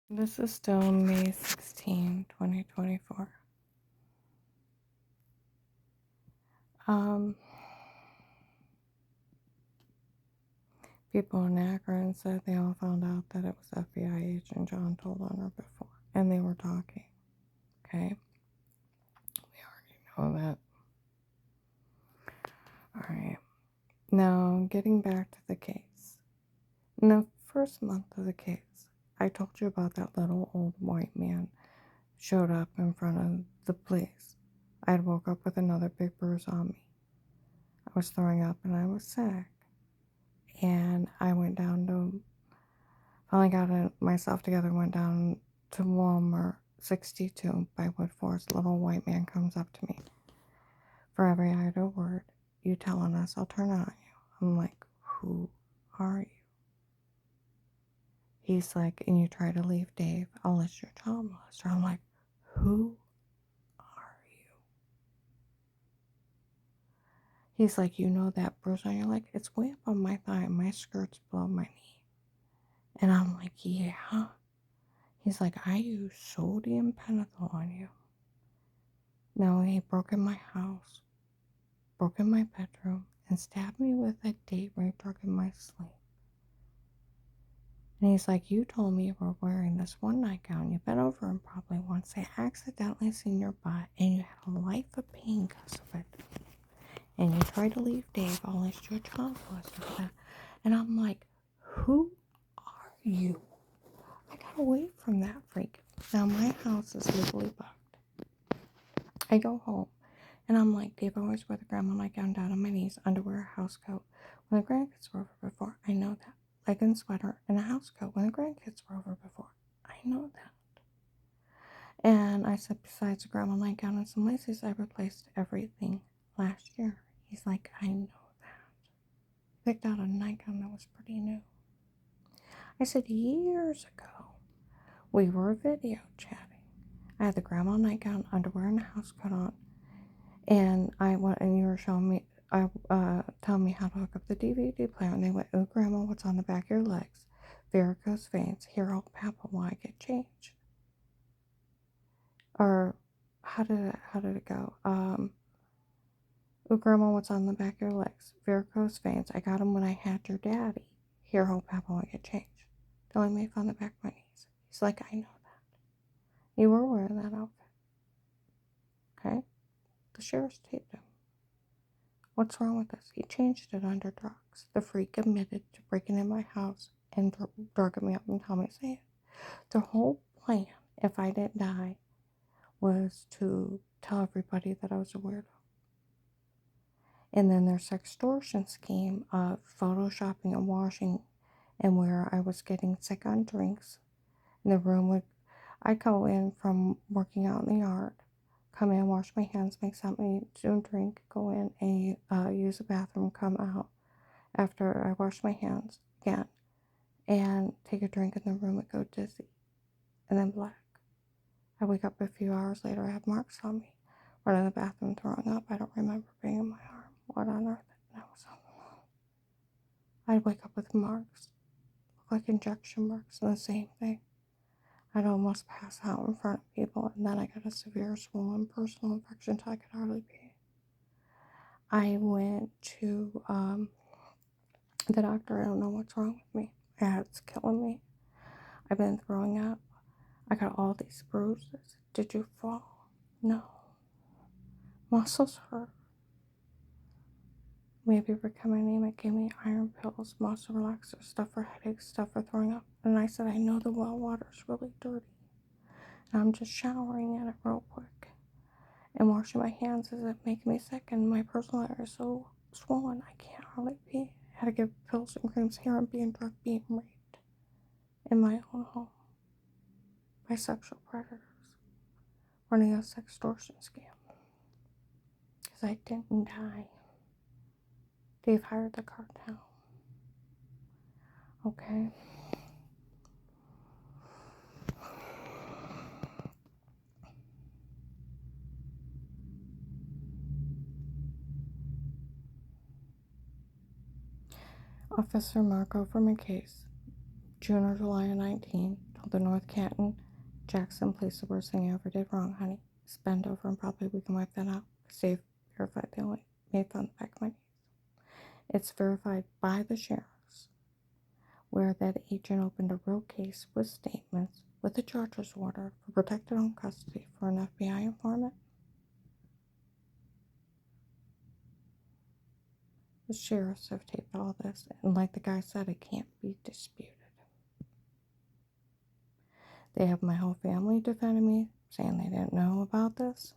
This is still May 16, 2024. Um, People in Akron said they all found out that it was FBI agent John told on her before, and they were talking. Okay, we already know that. All right. Now, getting back to the case. In the first month of the case, I told you about that little old white man showed up in front of the police. I had woke up with another big bruise on me. I was throwing up and I was sick. And I went down to, finally got myself together, went down to Walmart 62 by Woodforest. Little white man comes up to me. For every idle word you telling us, I'll turn on you. I'm like, who are you? He's like, and you try to leave Dave, I'll list your child molester. I'm like, who are you? He's like, you know that bruise on your leg? It's way up on my thigh. My skirt's below my knee. And I'm like, yeah. He's like, I used sodium pentothal on you. No, he broke in my house, broke in my bedroom, and stabbed me with a date rape drug in my sleep. And he's like, you told me you were wearing this one nightgown. You bent over and probably once they accidentally seen your butt, and you had a life of pain because of it. And you tried to leave Dave, all his your child molester for that. And I'm like, who are you? I got away from that freak. Now my house is legally bugged. I go home. And I'm like, Dave always wore the grandma nightgown down on my knees, underwear, a house coat. When the grandkids were over before, I know that. Leggings, sweater, and a house coat when the grandkids were over before. I know that. And I said, besides the grandma nightgown and some laces, I replaced everything last year. He's like, I know that. He picked out a nightgown that was pretty new. I said, years ago, we were video chatting. I had the grandma nightgown, underwear, and a house coat on. And I went, and you were showing me, telling me how to hook up the DVD player. And they went, oh, Grandma, what's on the back of your legs? Varicose veins. Here, old Papa, why get changed? Or how did it go? Oh, Grandma, what's on the back of your legs? Varicose veins. I got them when I had your daddy. Here, old Papa, why get changed? Telling me on the back of my knees. He's like, I know that. You were wearing that outfit. Okay? The sheriff's taped him. What's wrong with this? He changed it under drugs. The freak admitted to breaking in my house and drugging me up and telling me to say it. The whole plan, if I didn't die, was to tell everybody that I was a weirdo. And then their sextortion scheme of photoshopping and washing, and where I was getting sick on drinks. And the room would, I'd go in from working out in the yard, come in, wash my hands, make something, do a drink, go in and use the bathroom, come out after I wash my hands again and take a drink in the room and go dizzy and then black. I wake up a few hours later, I have marks on me. Run in the bathroom throwing up. I don't remember being in my arm. What on earth? And I was I'd wake up with marks, look like injection marks, and the same thing. I'd almost pass out in front of people, and then I got a severe swollen personal infection until I could hardly breathe. I went to the doctor. I don't know what's wrong with me. It's killing me. I've been throwing up. I got all these bruises. Did you fall? No. Muscles hurt. Maybe becoming anemic, gave me iron pills, muscle relaxers, stuff for headaches, stuff for throwing up. And I said, I know the well water's really dirty. And I'm just showering in it real quick. And washing my hands isn't making me sick. And my personal area is so swollen, I can't hardly pee. I had to give pills and creams here and being drugged, being raped in my own home by sexual predators, running a sextortion scam. Because I didn't die. They've hired the cartel. Okay? Officer Marco for my case, June or July of 19, The North Canton Jackson Police, the worst thing I ever did wrong, honey. Just bend over and probably we can wipe that out. Because they've verified they only made fun of the back of my knees. It's verified by the sheriffs, where that agent opened a real case with statements with a charges order for protected home custody for an FBI informant. The sheriffs have taped all this, and like the guy said, it can't be disputed. They have my whole family defending me, saying they didn't know about this.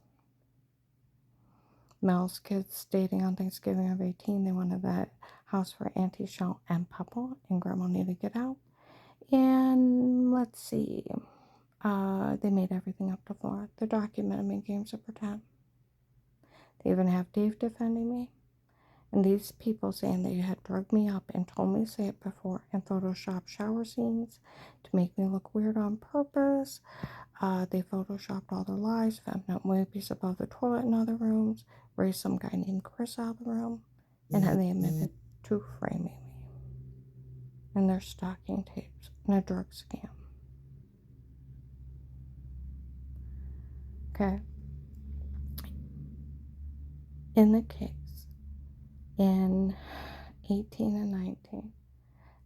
Mel's kids stating on Thanksgiving of 18 they wanted that house for Auntie Shell and Papa, and Grandma needed to get out. And let's see, they made everything up to Florida. They're documenting me in games of pretend. They even have Dave defending me. And these people saying they had drugged me up and told me to say it before and photoshopped shower scenes to make me look weird on purpose. They photoshopped all their lies, found out movies above the toilet in other rooms, raised some guy named Chris out of the room, and then they admitted to framing me. And their stocking tapes and a drug scam. Okay. In the case, in 18 and 19,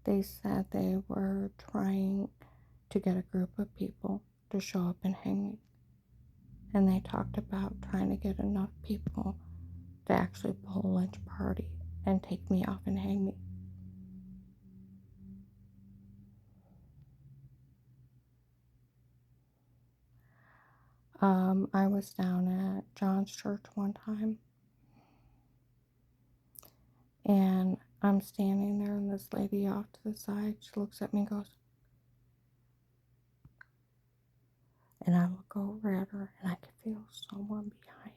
they said they were trying to get a group of people to show up and hang me. And they talked about trying to get enough people to actually pull a lynch party and take me off and hang me. I was down at John's church one time, and I'm standing there, and this lady off to the side, she looks at me and goes, and I look over at her, and I can feel someone behind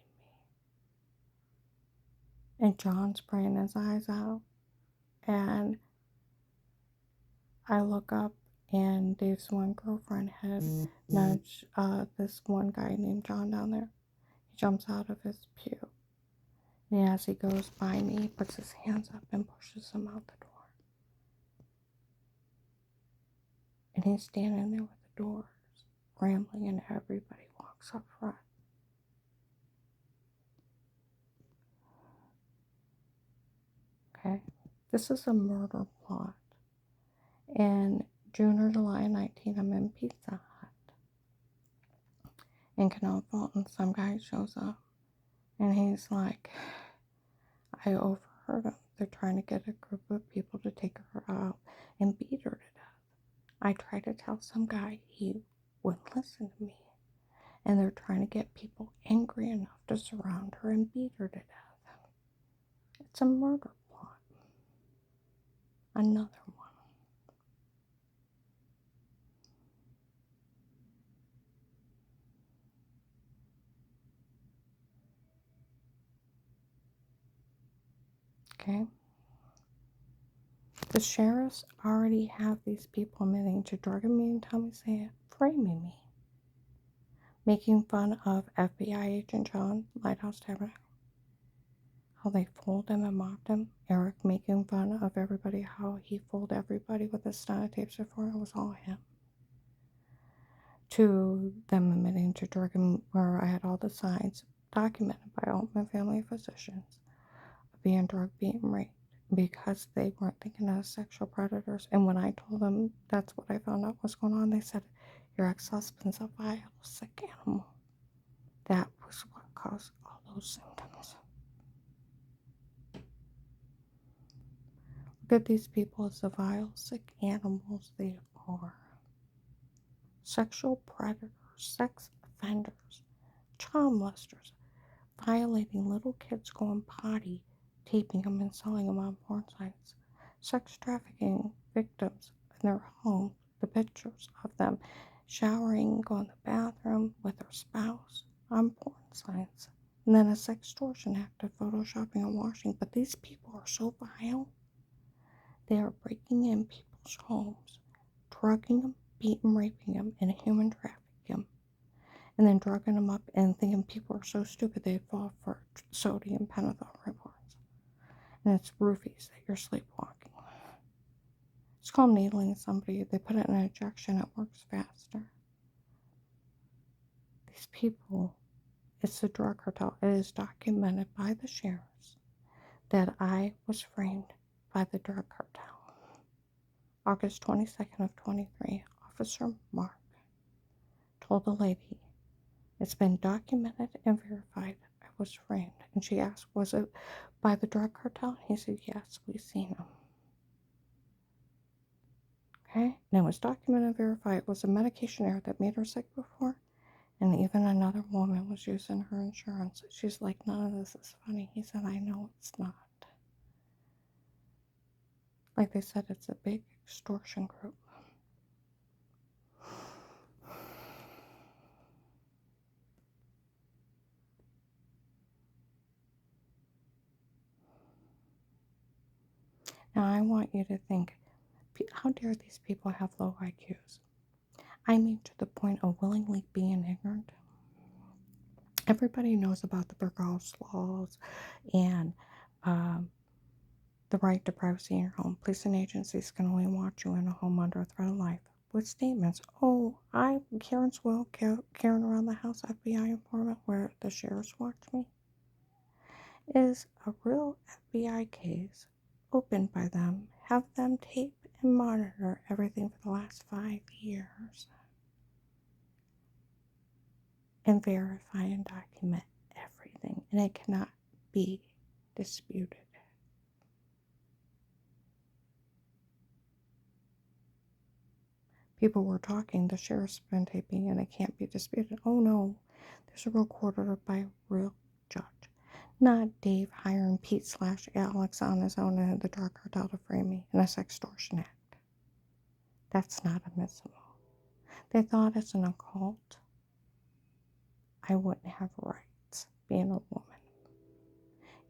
me. And John's praying his eyes out, and I look up, and Dave's one girlfriend had nudged this one guy named John down there. He jumps out of his pew. And as he goes by me, he puts his hands up and pushes him out the door. And he's standing there with the doors rambling, and everybody walks up front. Okay? This is a murder plot. In June or July 19, I'm in Pizza Hut in Canal Fulton. Some guy shows up, and he's like, I overheard them. They're trying to get a group of people to take her out and beat her to death. I tried to tell some guy, he wouldn't listen to me. And they're trying to get people angry enough to surround her and beat her to death. It's a murder plot. Another one. Okay? The sheriffs already have these people admitting to drugging me and telling me to say it, framing me. Making fun of FBI agent John, Lighthouse Tabernacle. How they fooled him and mocked him. Eric making fun of everybody, how he fooled everybody with the stenotapes before it was all him. To them admitting to drugging, where I had all the signs documented by all my family physicians of being drugged, being raped, because they weren't thinking of sexual predators. And when I told them that's what I found out was going on, they said, your ex-husband's a vile, sick animal. That was what caused all those symptoms. Look at these people as the vile, sick animals they are. Sexual predators, sex offenders, child molesters, violating little kids, going potty, taping them and selling them on porn sites, sex trafficking victims in their homes, the pictures of them showering, going to the bathroom with their spouse on porn sites, and then a sextortion act of photoshopping and washing. But these people are so vile. They are breaking in people's homes, drugging them, beating, raping them, and human trafficking them, and then drugging them up and thinking people are so stupid they'd fall for sodium pentothal reports. And it's roofies that you're sleepwalking. It's called needling somebody. They put it in an injection. It works faster. These people, it's the drug cartel. It is documented by the sheriffs that I was framed by the drug cartel. August 22nd of 23, Officer Mark told the lady, it's been documented and verified I was framed. And she asked, was it by the drug cartel? He said, yes, we've seen them. Okay? And it was documented and verified. It was a medication error that made her sick before. And even another woman was using her insurance. She's like, none of this is funny. He said, I know it's not. Like they said, it's a big extortion group. Now, I want you to think, how dare these people have low IQs? I mean, to the point of willingly being ignorant. Everybody knows about the Burgos laws and the right to privacy in your home. Police and agencies can only watch you in a home under a threat of life. With statements, oh, Karen's will, Karen around the house, FBI informant where the sheriffs watch me, is a real FBI case opened by them, have them tape and monitor everything for the last 5 years, and verify and document everything, and it cannot be disputed. People were talking, the sheriff's been taping, and it can't be disputed. Oh no, there's a real court order by a real judge. Not Dave hiring Pete/Alex on his own and the drug cartel to frame me in a sextortion act. That's not admissible. They thought it's an occult. I wouldn't have rights being a woman.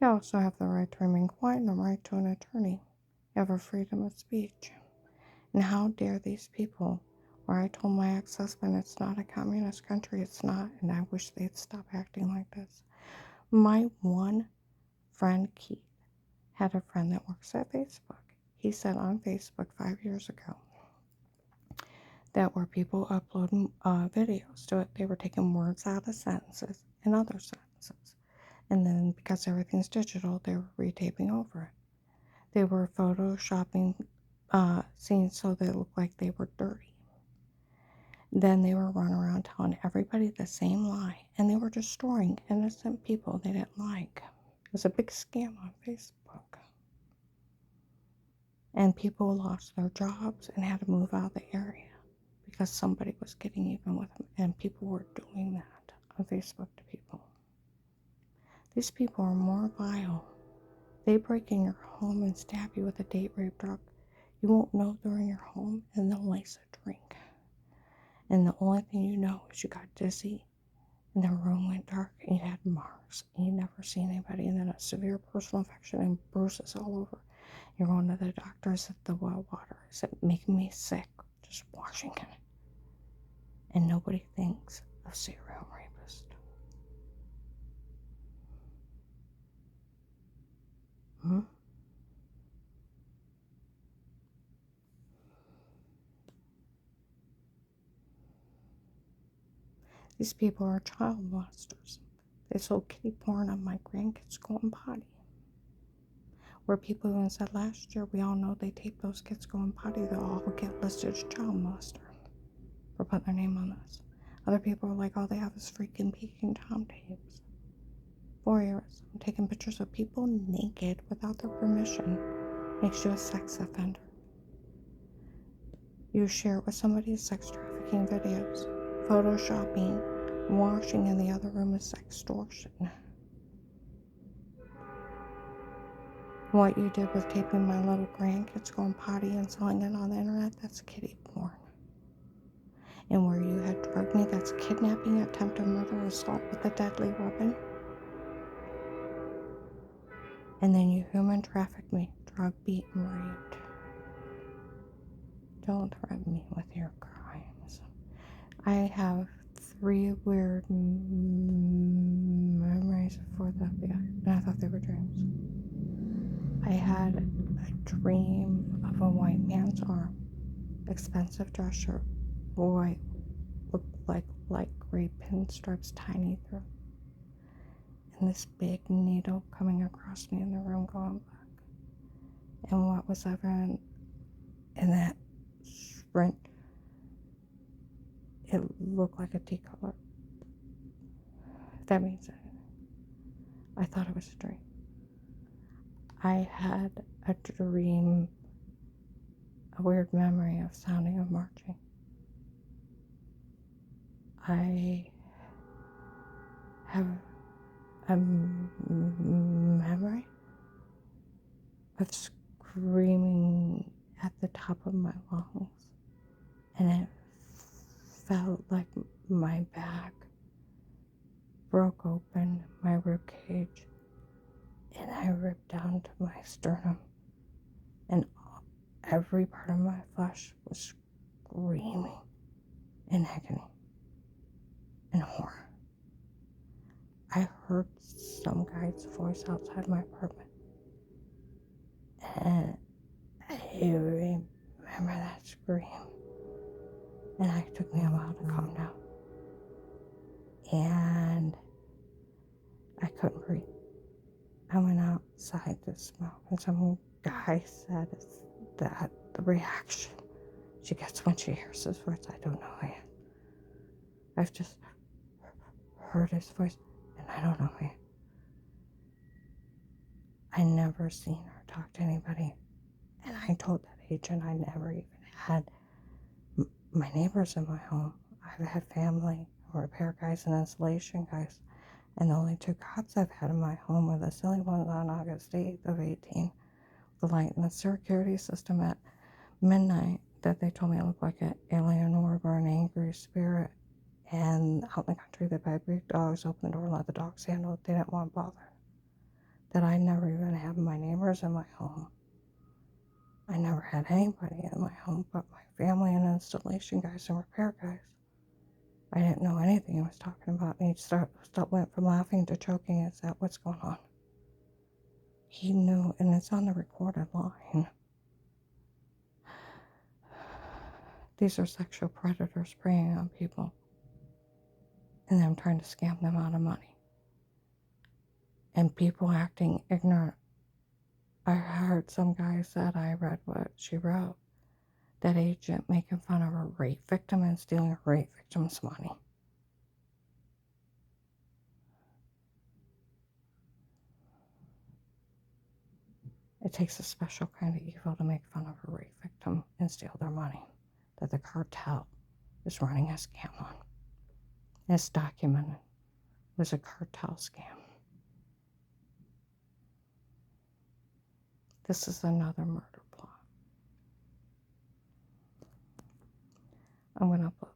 You also have the right to remain quiet and the right to an attorney. You have a freedom of speech. And how dare these people, where I told my ex-husband it's not a communist country, it's not, and I wish they'd stop acting like this. My one friend, Keith, had a friend that works at Facebook. He said on Facebook 5 years ago that where people upload videos to it, they were taking words out of sentences and other sentences. And then because everything's digital, they were retaping over it. They were photoshopping scenes so they looked like they were dirty. Then they were running around telling everybody the same lie, and they were destroying innocent people they didn't like. It was a big scam on Facebook. And people lost their jobs and had to move out of the area because somebody was getting even with them, and people were doing that on Facebook to people. These people are more vile. They break in your home and stab you with a date rape drug. You won't know they're in your home, and they'll lace a drink. And the only thing you know is you got dizzy, and the room went dark, and you had marks, and you never seen anybody, and then a severe personal infection and bruises all over. You're going to the doctor. Is it the well water? Is it making me sick? Just washing it. And nobody thinks of serial rapist. These people are child molesters. They sold kitty porn on my grandkids going potty. Where people even said last year, we all know they tape those kids going potty, they'll all get listed as child molester for putting their name on this. Other people are like, all they have is freaking peeking Tom tapes. Voyeurism, taking pictures of people naked without their permission, makes you a sex offender. You share it with somebody's sex trafficking videos. Photoshopping, washing in the other room is sextortion. What you did with taping my little grandkids going potty and selling it on the internet, that's kitty porn. And where you had drugged me, that's kidnapping, attempted murder, assault with a deadly weapon. And then you human trafficked me, drug, beat, and raped. Don't threaten me with your crimes. I have 3 weird memories for the FBI, and I thought they were dreams. I had a dream of a white man's arm, expensive dress shirt, white, looked like light gray pinstripes tiny through, and this big needle coming across me in the room going black. And what was evident in that sprint, it looked like a tea color. If that means anything. I thought it was a dream. I had a dream, a weird memory of sounding of marching. I have a memory of screaming at the top of my lungs, and it felt like my back broke open, my rib cage, and I ripped down to my sternum, and every part of my flesh was screaming in agony and horror. I heard some guy's voice outside my apartment, and I remember that scream, and it took me a while to calm down, and I couldn't breathe. I went outside to smoke, and some guy said that the reaction she gets when she hears his voice, I don't know who he is. I've just heard his voice, and I don't know who he is. I never seen her talk to anybody, and I told that agent I never even had my neighbors in my home. I've had family, repair guys and installation guys, and the only two cops I've had in my home were the silly ones on August 8th of 18, the light in the security system at midnight that they told me it looked like an alien orb or an angry spirit, and out in the country they buy big dogs, open the door and let the dogs handle it. They didn't want to bother. That I never even had my neighbors in my home. I never had anybody in my home but my family and installation guys and repair guys. I didn't know anything he was talking about, and he went from laughing to choking. Is that what's going on? He knew, and it's on the recorded line. These are sexual predators preying on people, and them trying to scam them out of money. And people acting ignorant. I heard some guy said, I read what she wrote, that agent making fun of a rape victim and stealing a rape victim's money. It takes a special kind of evil to make fun of a rape victim and steal their money that the cartel is running a scam on. It's documented. It was a cartel scam. This is another murder plot. I'm going to upload